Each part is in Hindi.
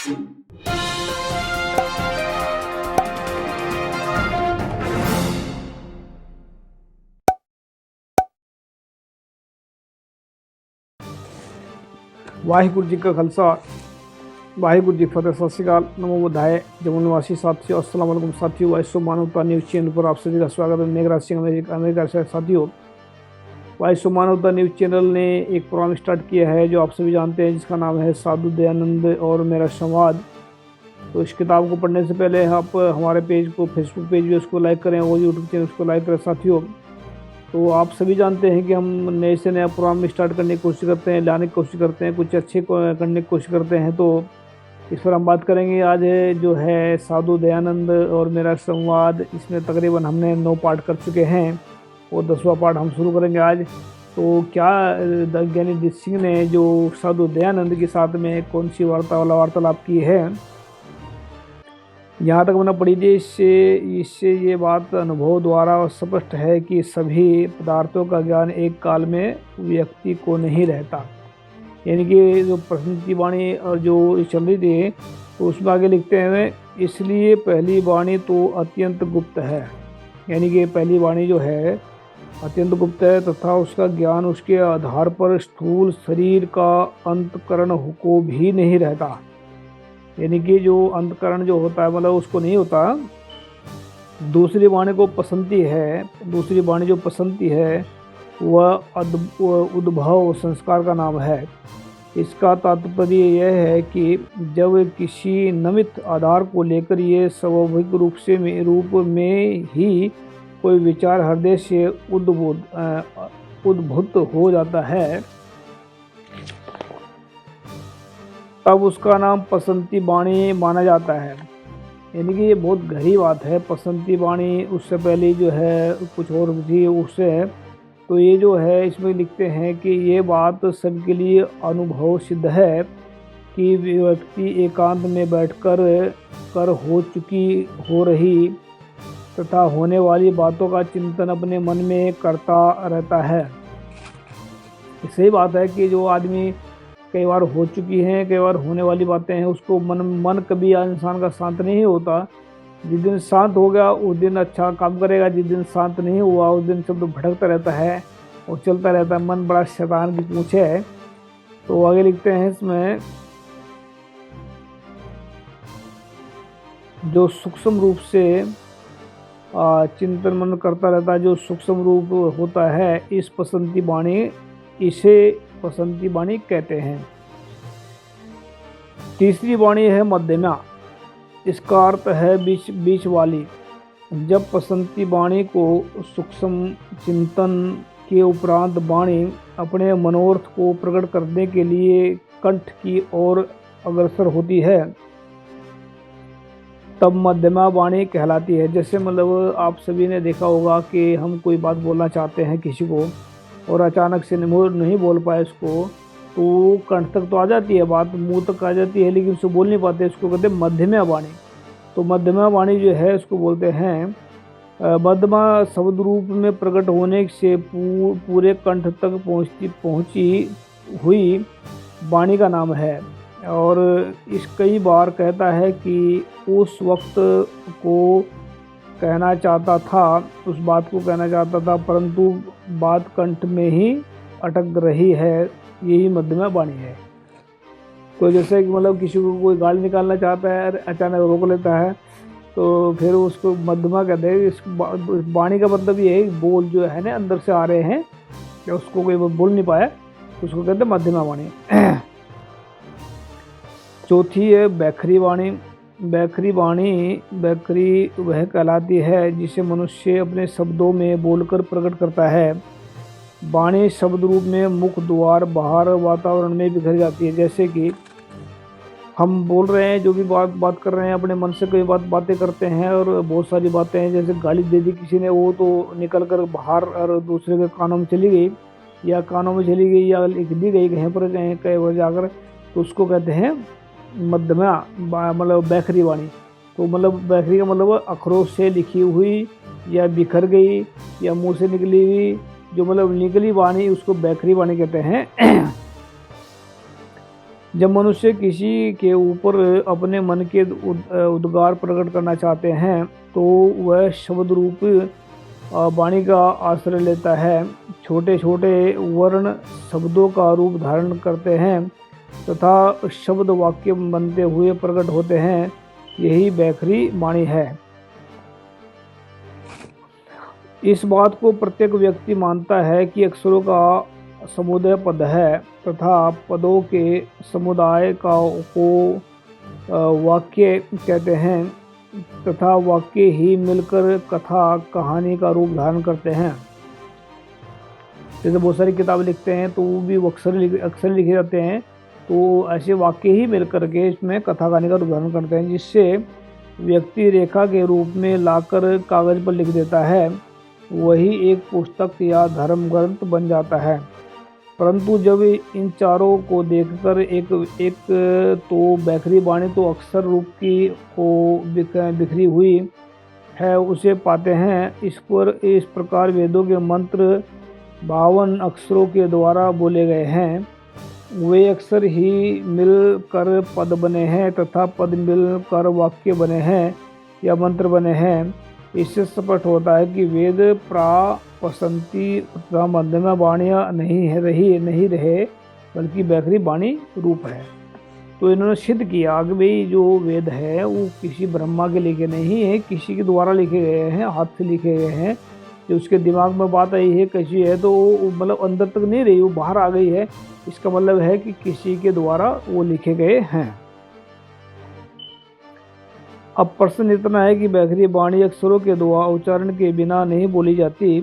वाहिगुरु जी का खालसा, वाहिगुरु जी फतेह। सत श्री अकाल, नमो बुद्धाय। जम्मू निवासी साथियों, अस्सलाम वालेकुम साथियों। वाइस ऑफ मानवता न्यूज़ चैनल पर आप सभी का स्वागत है। मेघराज सिंह अमेरिका से साथियों, वाइस ऑफ मानवता न्यूज़ चैनल ने एक प्रोग्राम स्टार्ट किया है जो आप सभी जानते हैं, जिसका नाम है साधु दयानंद और मेरा संवाद। तो इस किताब को पढ़ने से पहले आप हमारे पेज को, फेसबुक पेज भी उसको लाइक करें और यूट्यूब चैनल उसको लाइक करें साथियों। तो आप सभी जानते हैं कि हम नए से नया प्रोग्राम स्टार्ट करने की कोशिश करते हैं, लाने की कोशिश करते हैं, कुछ अच्छे करने की कोशिश करते हैं। तो इस पर हम बात करेंगे। आज जो है साधु दयानंद और मेरा संवाद, इसमें तकरीबन हमने 9 पार्ट कर चुके हैं और 10वां पार्ट हम शुरू करेंगे आज। तो क्या ज्ञानी दीक्षित सिंह ने जो साधु दयानंद के साथ में कौन सी वार्तालाप की है, यहाँ तक मैंने पढ़ी थी। इससे ये बात अनुभव द्वारा स्पष्ट है कि सभी पदार्थों का ज्ञान एक काल में व्यक्ति को नहीं रहता। यानी कि जो प्रसन्नति वाणी और जो चल रही थी, तो उसमें आगे लिखते हैं, इसलिए पहली वाणी तो अत्यंत गुप्त है। यानी कि पहली वाणी जो है अत्यंत गुप्त है तथा उसका ज्ञान उसके आधार पर स्थूल शरीर का अंतकरण को भी नहीं रहता। यानी कि जो अंतकरण जो होता है, मतलब उसको नहीं होता। दूसरी वाणी को पसंती है, दूसरी वाणी जो पसंती है वह उद्भव संस्कार का नाम है। इसका तात्पर्य यह है कि जब किसी नमित आधार को लेकर ये स्वाभाविक रूप में ही कोई विचार हृदय से उद्भूत हो जाता है, तब उसका नाम पसंती वाणी माना जाता है। यानी कि ये बहुत गहरी बात है। पसंती वाणी उससे पहले जो है कुछ और थी उससे। तो ये जो है इसमें लिखते हैं कि ये बात सबके लिए अनुभव सिद्ध है कि व्यक्ति एकांत में बैठकर हो रही तथा होने वाली बातों का चिंतन अपने मन में करता रहता है। सही बात है कि जो आदमी कई बार हो चुकी हैं, कई बार होने वाली बातें हैं, उसको मन कभी इंसान का शांत नहीं होता। जिस दिन शांत हो गया उस दिन अच्छा काम करेगा, जिस दिन शांत नहीं हुआ उस दिन सब भटकता रहता है और चलता रहता है। मन बड़ा शैतान की पूंछ है। तो आगे लिखते हैं इसमें, जो सूक्ष्म रूप से चिंतन मन करता रहता है, जो सूक्ष्म रूप होता है, इस पसंती वाणी, इसे पसंती वाणी कहते हैं। तीसरी वाणी है मध्यमा। इसका अर्थ है बीच वाली। जब पसंती वाणी को सूक्ष्म चिंतन के उपरांत वाणी अपने मनोरथ को प्रकट करने के लिए कंठ की ओर अग्रसर होती है, तब मध्यमा वाणी कहलाती है। जैसे मतलब आप सभी ने देखा होगा कि हम कोई बात बोलना चाहते हैं किसी को और अचानक से नहीं बोल पाए उसको, तो कंठ तक तो आ जाती है बात, मुंह तक आ जाती है, लेकिन उसको बोल नहीं पाते। इसको कहते हैं मध्यमा वाणी। तो मध्यमा वाणी जो है उसको बोलते हैं। मध्यमा शब्द रूप में प्रकट होने से पूरे कंठ तक पहुंची हुई वाणी का नाम है। और इस कई बार कहता है कि उस वक्त को कहना चाहता था, उस बात को कहना चाहता था, परंतु बात कंठ में ही अटक रही है। यही मध्यमा वाणी है। तो जैसे कि मतलब किसी को कोई गाली निकालना चाहता है, अचानक रोक लेता है, तो फिर उसको मध्यमा कहते हैं। इस वाणी का मतलब ये है, बोल जो है ना अंदर से आ रहे हैं, या उसको कोई बोल नहीं पाया, उसको कहते हैं मध्यमा वाणी। चौथी है बैखरी वाणी। बैखरी वह कहलाती है जिसे मनुष्य अपने शब्दों में बोलकर प्रकट करता है। वाणी शब्द रूप में मुख, द्वार, बाहर वातावरण में बिखर जाती है। जैसे कि हम बोल रहे हैं, जो भी बात कर रहे हैं, अपने मन से कोई बातें करते हैं और बहुत सारी बातें हैं। जैसे गाली दे दी किसी ने, वो तो निकल कर बाहर और दूसरे के कानों में चली गई, या कानों में चली गई, या लिख दी गई कहीं पर कहीं जाकर, तो उसको कहते हैं मध्यमा, मतलब बैखरी वाणी। तो मतलब बैखरी का मतलब अखरों से लिखी हुई या बिखर गई या मुंह से निकली हुई, जो मतलब निकली वाणी, उसको बैखरी वाणी कहते हैं। जब मनुष्य किसी के ऊपर अपने मन के उद्गार प्रकट करना चाहते हैं तो वह शब्द रूप वाणी का आश्रय लेता है। छोटे छोटे वर्ण शब्दों का रूप धारण करते हैं तथा शब्द वाक्य बनते हुए प्रकट होते हैं। यही बैखरी वाणी है। इस बात को प्रत्येक व्यक्ति मानता है कि अक्षरों का समुदाय पद है तथा पदों के समुदाय को वाक्य कहते हैं तथा वाक्य ही मिलकर कथा कहानी का रूप धारण करते हैं। जैसे बहुत सारी किताब लिखते हैं तो वो भी अक्सर लिखे जाते हैं, तो ऐसे वाक्य ही मिलकर के इसमें कथा कहानी का रूप धारण करते हैं, जिससे व्यक्ति रेखा के रूप में लाकर कागज पर लिख देता है। वही एक पुस्तक या धर्म ग्रंथ बन जाता है। परंतु जब इन चारों को देखकर एक तो बैखरी वाणी तो अक्षर रूप की को बिखरी हुई है उसे पाते हैं। इस प्रकार वेदों के मंत्र 52 अक्षरों के द्वारा बोले गए हैं। वे अक्षर ही मिलकर पद बने हैं तथा पद मिलकर वाक्य बने हैं या मंत्र बने हैं। इससे स्पष्ट होता है कि वेद प्रापसंती तथा मध्यमा वाणियाँ नहीं रहे बल्कि बैखरी वाणी रूप है। तो इन्होंने सिद्ध किया कि भाई जो वेद है वो किसी ब्रह्मा के लिखे नहीं है, किसी के द्वारा लिखे गए हैं, हाथ से लिखे गए हैं। जो उसके दिमाग में बात आई है कैसी है तो मतलब अंदर तक नहीं रही, वो बाहर आ गई है। इसका मतलब है कि किसी के द्वारा वो लिखे गए हैं। अब प्रश्न इतना है कि बैखरी वाणी अक्षरों के द्वारा उच्चारण के बिना नहीं बोली जाती,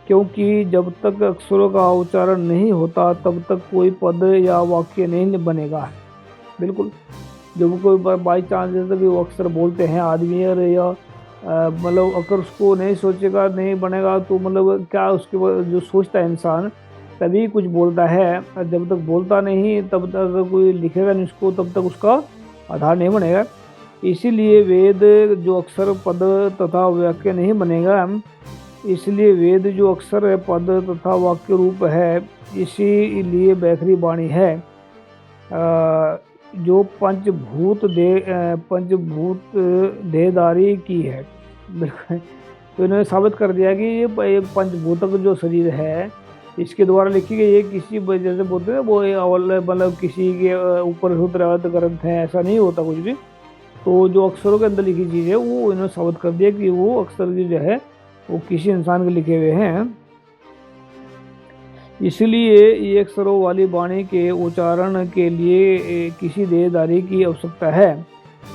क्योंकि जब तक अक्षरों का उच्चारण नहीं होता तब तक कोई पद या वाक्य नहीं बनेगा। बिल्कुल, जब कोई बाई चांस जैसे भी वो अक्षर बोलते हैं आदमी या मतलब अगर उसको नहीं सोचेगा नहीं बनेगा तो मतलब क्या उसके जो सोचता है इंसान तभी कुछ बोलता है। जब तक बोलता नहीं तब तक अगर कोई लिखेगा नहीं उसको तब तक उसका आधार नहीं बनेगा। इसीलिए वेद जो अक्षर पद तथा वाक्य नहीं बनेगा, इसलिए वेद जो अक्षर है पद तथा वाक्य रूप है, इसीलिए बैखरी वाणी है जो पंचभूत देहधारी की है। तो इन्होंने साबित कर दिया कि ये पंचभूतक जो शरीर है इसके द्वारा लिखी गई है। किसी जैसे बोलते हैं वो मतलब किसी के ऊपर रुद्रवत ग्रंथ है, ऐसा नहीं होता कुछ भी। तो जो अक्षरों के अंदर लिखी चीज़ है वो इन्होंने साबित कर दिया कि वो अक्षर जो है वो किसी इंसान के लिखे हुए हैं। इसलिए ये अक्षरों वाली वाणी के उच्चारण के लिए किसी देहधारी की आवश्यकता है,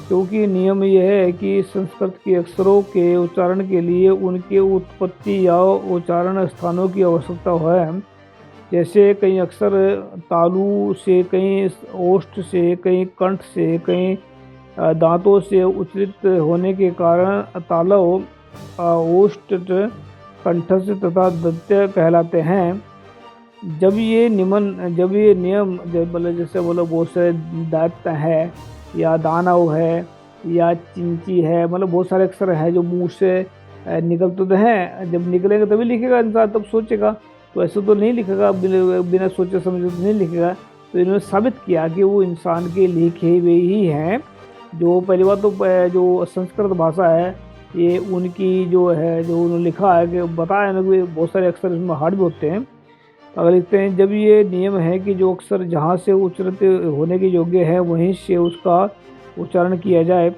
क्योंकि नियम यह है कि संस्कृत के अक्षरों के उच्चारण के लिए उनके उत्पत्ति या उच्चारण स्थानों की आवश्यकता है। जैसे कई अक्षर तालु से, कहीं ओष्ठ से, कहीं कंठ से, कहीं दांतों से उच्चारित होने के कारण तालव, ओष्ठ, कंठस्थ तथा दंत्य कहलाते हैं। जब ये नियम मतलब जैसे बोलो बहुत से दांत है या दानव है या चिंची है, मतलब बहुत सारे अक्षर हैं जो मुंह से निकलते तो हैं। जब निकलेंगे तभी लिखेगा इंसान, तब सोचेगा। तो ऐसे तो नहीं लिखेगा, बिना सोचे समझे तो नहीं लिखेगा। तो इन्होंने साबित किया कि वो इंसान के लिखे हुए ही हैं। जो पहली बात तो जो संस्कृत भाषा है ये उनकी जो है, जो उन्होंने लिखा है कि बताया ना कि बहुत सारे अक्षर इसमें हार्ड भी होते हैं। अगर लिखते हैं जब ये नियम है कि जो अक्षर जहाँ से उच्चारित होने के योग्य है वहीं से उसका उच्चारण किया जाए,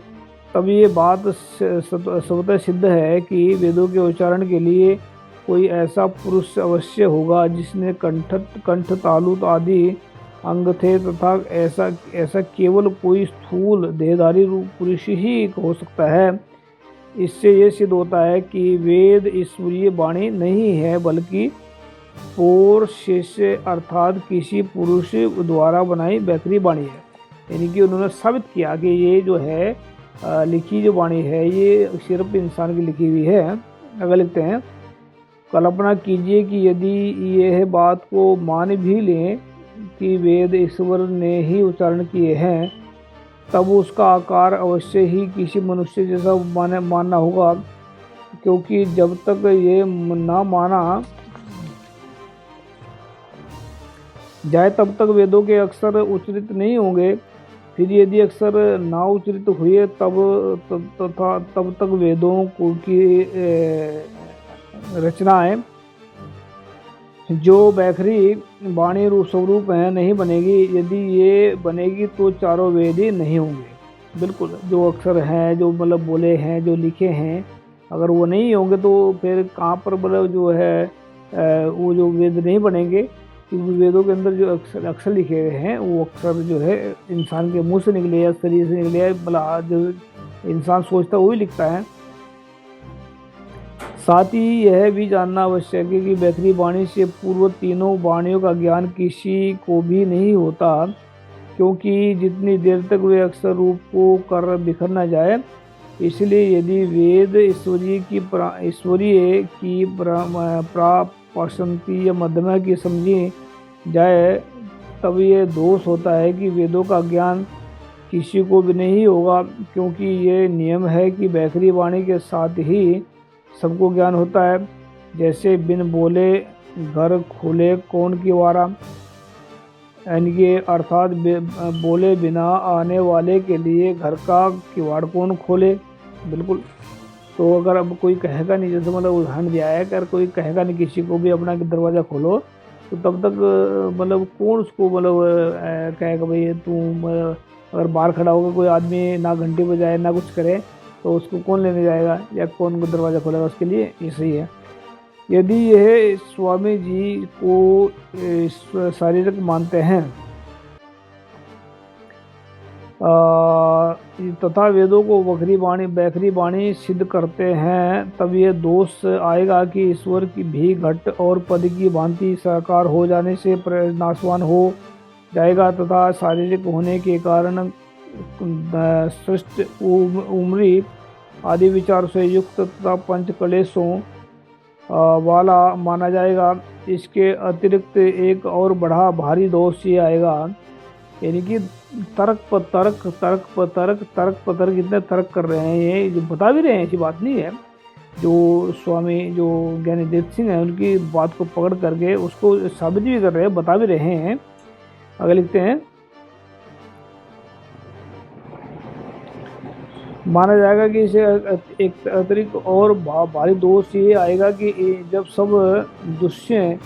तब ये बात स्वतः सिद्ध है कि वेदों के उच्चारण के लिए कोई ऐसा पुरुष अवश्य होगा जिसने कंठ, तालु आदि अंग थे तथा ऐसा केवल कोई स्थूल देहधारी रूप पुरुष ही हो सकता है। इससे ये सिद्ध होता है कि वेद ईश्वरीय वाणी नहीं है बल्कि पौरुषेय अर्थात किसी पुरुष द्वारा बनाई बैखरी वाणी है। यानी कि उन्होंने साबित किया कि ये जो है लिखी जो वाणी है ये सिर्फ इंसान की लिखी हुई है। अगर लिखते हैं कल्पना कीजिए कि यदि यह बात को मान भी लें कि वेद ईश्वर ने ही उच्चारण किए हैं, तब उसका आकार अवश्य ही किसी मनुष्य जैसा मानना होगा, क्योंकि जब तक ये ना माना जाए तब तक वेदों के अक्षर उच्चरित नहीं होंगे। फिर यदि अक्षर ना उच्चरित हुए तब तक वेदों को की रचनाएं जो बैखरी वाणी रूप स्वरूप है नहीं बनेगी। यदि ये बनेगी तो चारों वेद ही नहीं होंगे। बिल्कुल, जो अक्षर हैं, जो मतलब बोले हैं, जो लिखे हैं, अगर वो नहीं होंगे तो फिर कहाँ पर मतलब जो है वो जो वेद नहीं बनेंगे। क्योंकि वेदों के अंदर जो अक्षर अक्षर लिखे हुए हैं वो अक्षर जो है इंसान के मुंह से निकले या शरीर से निकले, मतलब जो इंसान सोचता है वही लिखता है। साथ ही यह भी जानना आवश्यक है कि बैखरी वाणी से पूर्व तीनों वाणियों का ज्ञान किसी को भी नहीं होता, क्योंकि जितनी देर तक वे अक्षर रूप को कर बिखर न जाए। इसलिए यदि वेद ईश्वरीय की प्रापसंति या मध्यमा की समझी जाए तब ये दोष होता है कि वेदों का ज्ञान किसी को भी नहीं होगा, क्योंकि ये नियम है कि बैखरी वाणी के साथ ही सबको ज्ञान होता है। जैसे बिन बोले घर खोले कौन की वारा, इनके अर्थात बोले बिना आने वाले के लिए घर का किवाड़ कौन खोले। बिल्कुल, तो अगर अब कोई कहेगा नहीं, जैसे मतलब उदाहरण दिया है, अगर कोई कहेगा नहीं किसी को भी अपना दरवाज़ा खोलो, तो तब तक मतलब कौन उसको मतलब कहेगा भाई तू अगर बाहर खड़ा होगा कोई आदमी, ना घंटी बजाए ना कुछ करे, तो उसको कौन लेने जाएगा या कौन दरवाज़ा खोलेगा उसके लिए। ऐसे ही है, यदि यह स्वामी जी को शारीरिक मानते हैं तथा वेदों को बैखरी वाणी सिद्ध करते हैं, तब यह दोष आएगा कि ईश्वर की भी घट और पद की भांति साकार हो जाने से नाशवान हो जाएगा तथा शारीरिक होने के कारण सृष्ट उम्री आदि विचार से युक्त तथा पंच कलेशों वाला माना जाएगा। इसके अतिरिक्त एक और बड़ा भारी दोष ये आएगा, यानी कि तर्क पर तर्क इतने तर्क कर रहे हैं, ये जो बता भी रहे हैं, ऐसी बात नहीं है। जो स्वामी जो ज्ञानी देव सिंह है उनकी बात को पकड़ करके उसको साबित भी कर रहे हैं, बता भी रहे हैं। आगे लिखते हैं, माना जाएगा कि इसे एक अतिरिक्त और भारी दोष ये आएगा कि जब सब दुष्य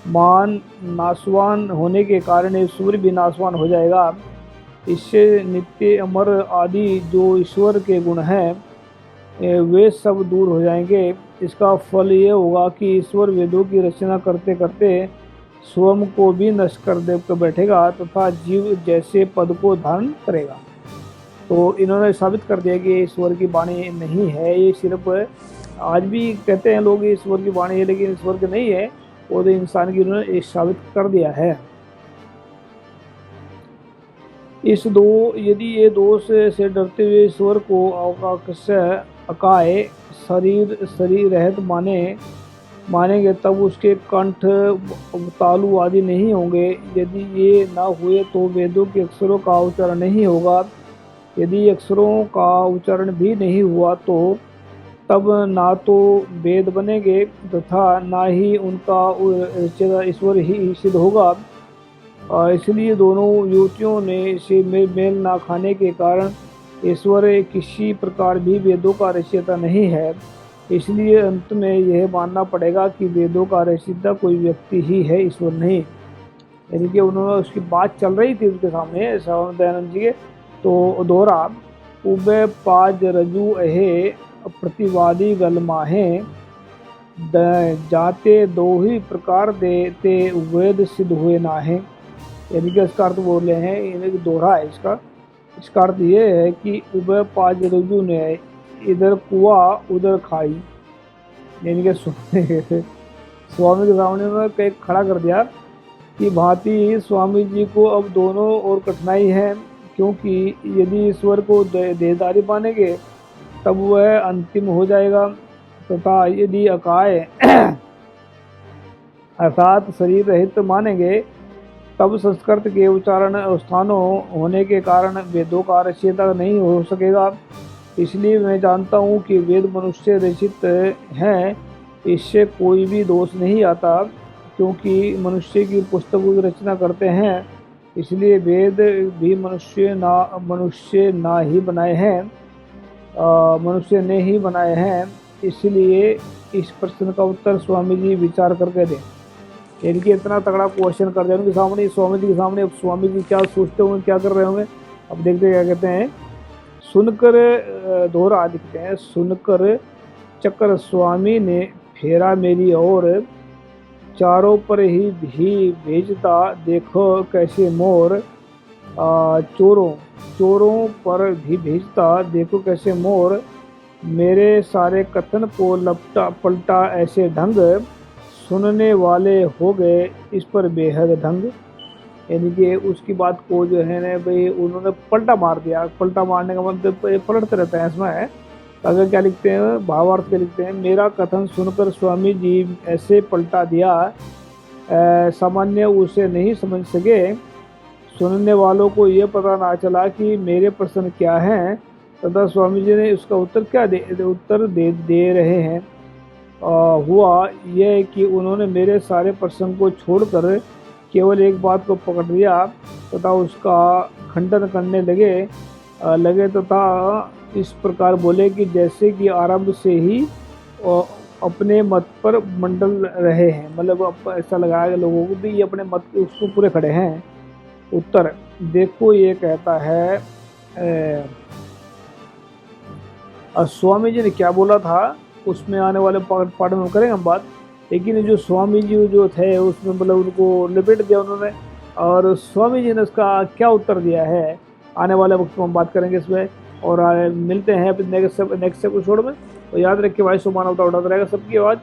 मान नाशवान होने के कारण ईश्वर भी नाशवान हो जाएगा। इससे नित्य अमर आदि जो ईश्वर के गुण हैं वे सब दूर हो जाएंगे। इसका फल ये होगा कि ईश्वर वेदों की रचना करते करते स्वयं को भी नष्ट कर बैठेगा तथा जीव जैसे पद को धारण करेगा। तो इन्होंने साबित कर दिया कि ईश्वर की वाणी नहीं है, ये सिर्फ आज भी कहते हैं लोग ईश्वर की वाणी है, लेकिन ईश्वर की नहीं है, वो तो इंसान की उन्होंने साबित कर दिया है। यदि ये दोष से डरते हुए ईश्वर को अकाय शरीर रहित मानेंगे तब उसके कंठ तालु आदि नहीं होंगे। यदि ये ना हुए तो वेदों के अक्षरों का उच्चारण नहीं होगा। यदि अक्षरों का उच्चारण भी नहीं हुआ तो तब ना तो वेद बनेंगे तथा ना ही उनका ईश्वर ही सिद्ध होगा। इसलिए दोनों युवतियों ने इसे मेल ना खाने के कारण ईश्वर किसी प्रकार भी वेदों का रचयिता नहीं है। इसलिए अंत में यह मानना पड़ेगा कि वेदों का रचयिता कोई व्यक्ति ही है, ईश्वर नहीं। यानी कि उन्होंने उसकी बात चल रही थी उनके सामने स्वामी दयानंद जी के, तो दोहरा उबे पाज रजू अहे प्रतिवादी गल माहे जाते दो ही प्रकार देते वेद सिद्ध हुए नाहे। यानी कि इसका अर्थ बोल रहे हैं, इन्हें दोहरा है इसका अर्थ ये है कि उबे पाज रजू ने इधर कुआ उधर खाई। यानी कि स्वामी के सामने में कहीं खड़ा कर दिया कि भांति स्वामी जी को अब दोनों और कठिनाई है, क्योंकि यदि ईश्वर को देहधारी मानेंगे तब वह अंतिम हो जाएगा तथा यदि अकाय अर्थात शरीर रहित मानेंगे तब संस्कृत के उच्चारण स्थानों होने के कारण वेदों का रचयिता नहीं हो सकेगा। इसलिए मैं जानता हूँ कि वेद मनुष्य रचित हैं, इससे कोई भी दोष नहीं आता, क्योंकि मनुष्य की पुस्तकों की रचना करते हैं, इसलिए वेद भी मनुष्य ना ही बनाए हैं, मनुष्य ने ही बनाए हैं। इसलिए इस प्रश्न का उत्तर स्वामी जी विचार करके दें। इनकी इतना तगड़ा क्वेश्चन कर दिया उनके सामने, स्वामी जी के सामने। अब स्वामी जी क्या सोचते होंगे, क्या कर रहे होंगे, अब देखते क्या कहते हैं। सुनकर दोहरा लिखते हैं, सुनकर चक्र स्वामी ने फेरा मेरी ओर, चारों पर ही भी भेजता देखो कैसे मोर, चोरों चोरों पर भी भेजता देखो कैसे मोर, मेरे सारे कथन को लपटा पलटा ऐसे ढंग, सुनने वाले हो गए इस पर बेहद ढंग। यानी कि उसकी बात को जो है ना भाई उन्होंने पलटा मार दिया। पलटा मारने का मतलब ये पलटते रहते हैं इसमें। अगर क्या लिखते हैं, भावार्थ के लिखते हैं, मेरा कथन सुनकर स्वामी जी ऐसे पलटा दिया, सामान्य उसे नहीं समझ सके, सुनने वालों को ये पता ना चला कि मेरे प्रश्न क्या हैं, तथा स्वामी जी ने उसका उत्तर क्या दे रहे हैं। हुआ यह कि उन्होंने मेरे सारे प्रश्न को छोड़कर केवल एक बात को पकड़ लिया तथा उसका खंडन करने लगे तथा इस प्रकार बोले कि जैसे कि आरंभ से ही अपने मत पर मंडल रहे हैं। मतलब ऐसा लगाया कि लोगों को भी ये अपने मत के उसको पूरे खड़े हैं। उत्तर देखो, ये कहता है स्वामी जी ने क्या बोला था, उसमें आने वाले पार्ट में करेंगे हम बात। लेकिन जो स्वामी जी जो थे उसमें मतलब उनको लपेट दिया उन्होंने, और स्वामी जी ने उसका क्या उत्तर दिया है आने वाले वक्त में हम बात करेंगे इसमें। और मिलते हैं नेक्स्ट एपिसोड में। तो याद रखिए, वॉइस ऑफ मानवता उठाता रहेगा सबकी आवाज़।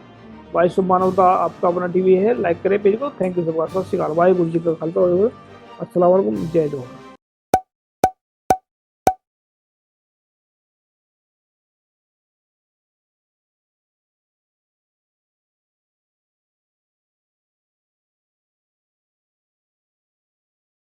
वॉइस ऑफ मानवता आपका अपना टीवी है, लाइक करें पेज को। थैंक यू सब, सत श्री अकाल, वाहिगुरू जी का खालसा, अस्सलाम वालेकुम, जय जोहर।